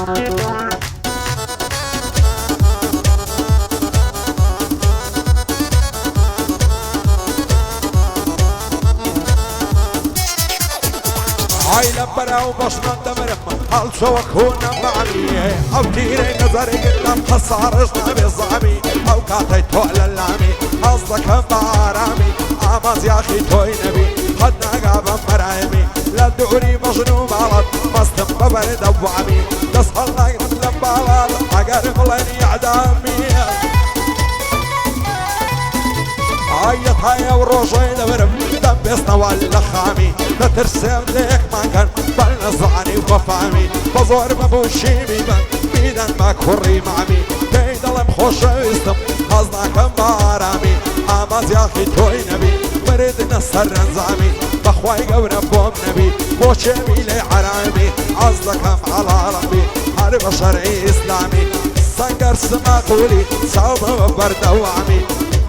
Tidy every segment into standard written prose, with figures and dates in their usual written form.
هاي لبرا وبشنا دمرهم هل شوكونا معمي او تيري نظري قدام خسارجنا بالظامي او كاتي تول اللامي قصدك بارامي عماز يا اخي توي نبي خدنا قابا مرايمي لا دوري مجنون بالط مستم ببرد ابوامي تصهلنا قدام بالط اقرب لني اعدامي عيط هاي وروجي دبرم دبسنا ولا خامي تترسم ليك ما كان بلنزعني وفامي بزور ببوشي بيبان بيدان ما كوري معمي بيد الله مخوش ويستم خزنا كم بارامي عماز يا اخي توي نبي برد نصر نزامي بخواي قورا بوم نبي بوشي ميلي عرامي عزلكم على ربي حرب شرعي اسلامي سنقر سما قولي صوبة وبرد وعمي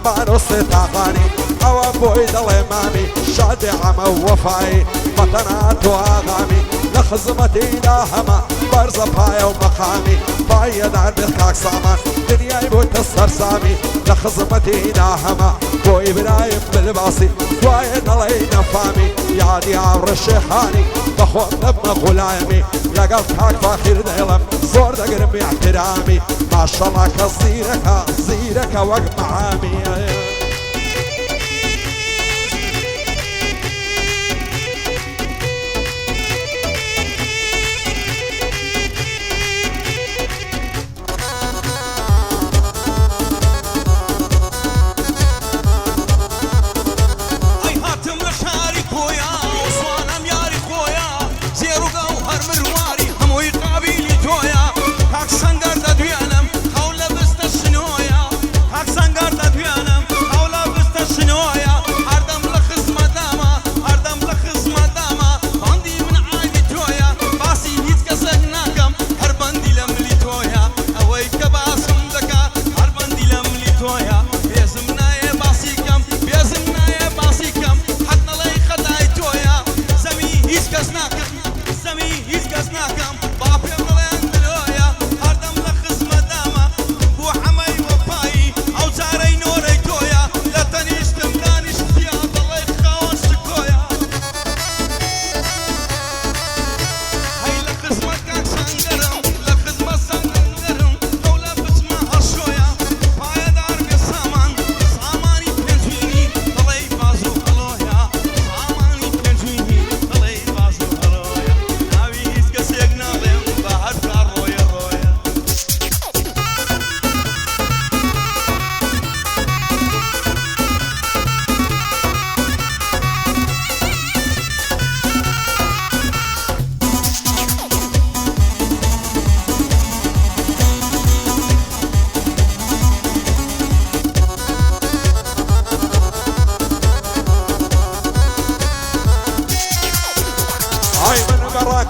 ما نصي تاغاني او ابوي ضل امامي شادي عمى ووفاي مطنات واغامي لخزمتي لاهما برزة بايا ومقامي بايا دار بخاك سامان دنياي بوت السرسامي لخزمتي لاهما بوي برايم بالباصي بايا ضلي نفامي يادي عبر الشيخاني بخوان ابن غلايمي لقلت هاك فاخر ديلم زور دقرم احترامي ما شاء الله كزيرك وقت معامي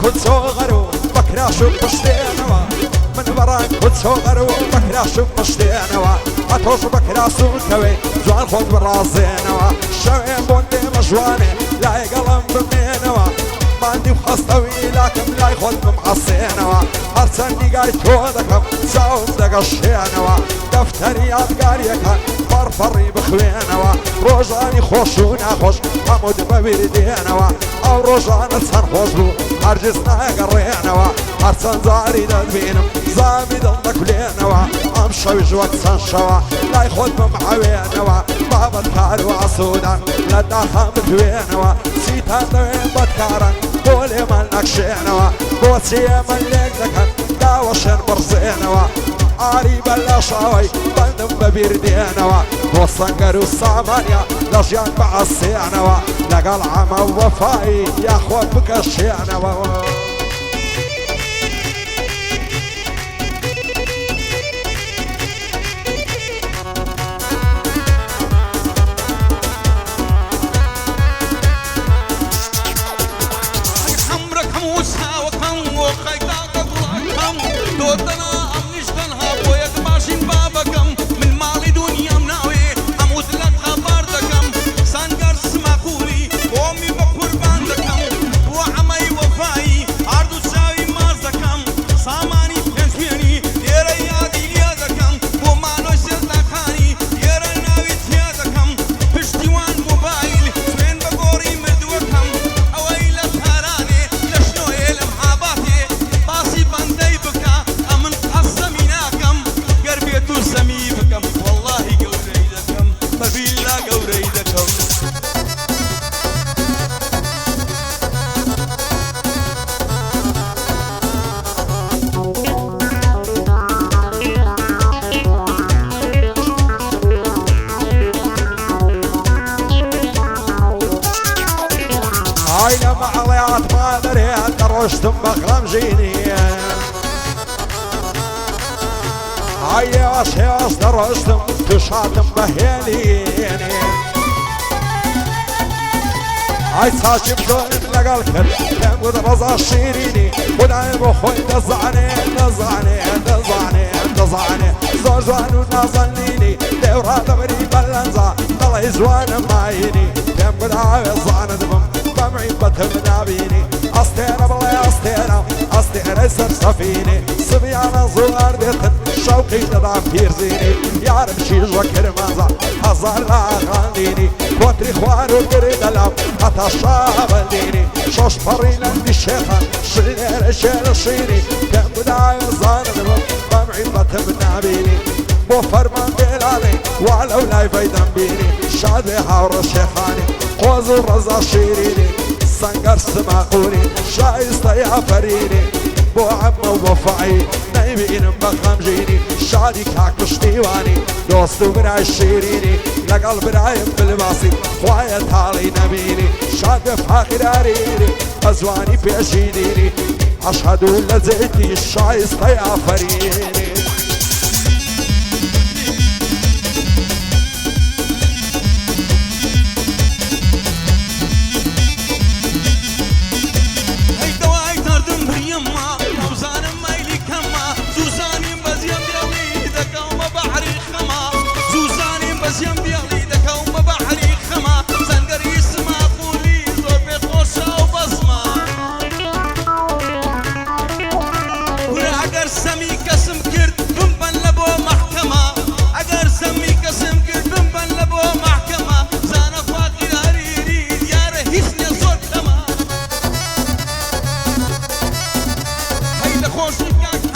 كنت صغرو بكرا شوف مشتينوا من براك كنت صغرو بكرا شوف مشتينوا اتوش بكرا سوكوي جوان خود برازينوا شوين بوندي مجواني لا يقلم بمينوا ما عندي بخصتوي لكن لا يخود بمعصينوا هرسني قايد كودكم ساوم دقشينوا دفتري افقاري كان فرفري بخوينوا روجاني خوشونا خوش حمود ببردينوا او روجان سنخوشلو هرجسنا قرينوا هرسن زاري دبينم زامي ضلك لينوا امشوي جوك سنشوا لا يخود بمعوينوا بابا الكار وعصودا لا داخل مدوينوا سيتان دوين بدكارا بولي من نكشينوا بوسي من ليك دكان داوشن برزينوا عاري بلا شاوي بندم ببردينوا وصنقر الصامانيا لجيان بعصينوا لقال عما وفاي يا اخوان بكشينوا وعمي بقربان دكم وعمي وفاي عشتم بخرم جيني هيا شياس درستم تشاتم بهيليني هاي ساكب دون لقال كر كم قد رضا شيريني ودايم اخوي دزعني دزعني دزعني دزعني زور زوان ونازليني دورا دبري بلنزا طلعي زوان مايني كم قد عاوز زعنا دبم بمعي بتم نابيني أستينا بالله أستينا أستينا سرسفيني صبيانا زوار ديتن شوقي تدعم بيرزيني يارم شيج وكرمازا هزار لا غانديني كوتري خوان وقري دلم حتى شابليني شوش فرينا دي الشيخة شلير شير شيني كم بداية زاندم بمعي بتم نابيني بو فرمان بلالي ولو لا يفيدن بيني شادي حور الشيخاني قوز الرزا شيريني سنگر سماقوني شايستا يا فريني بو عم وبفعي نايمين بخم جيني شادي كاكش ديواني دوستو براي شيريني لقل براي بالباسي خوايا تالي نبيني شاد فاخر اريني ازواني بيشيديني اشهد لزيتي الشايستا يا فريني خوشی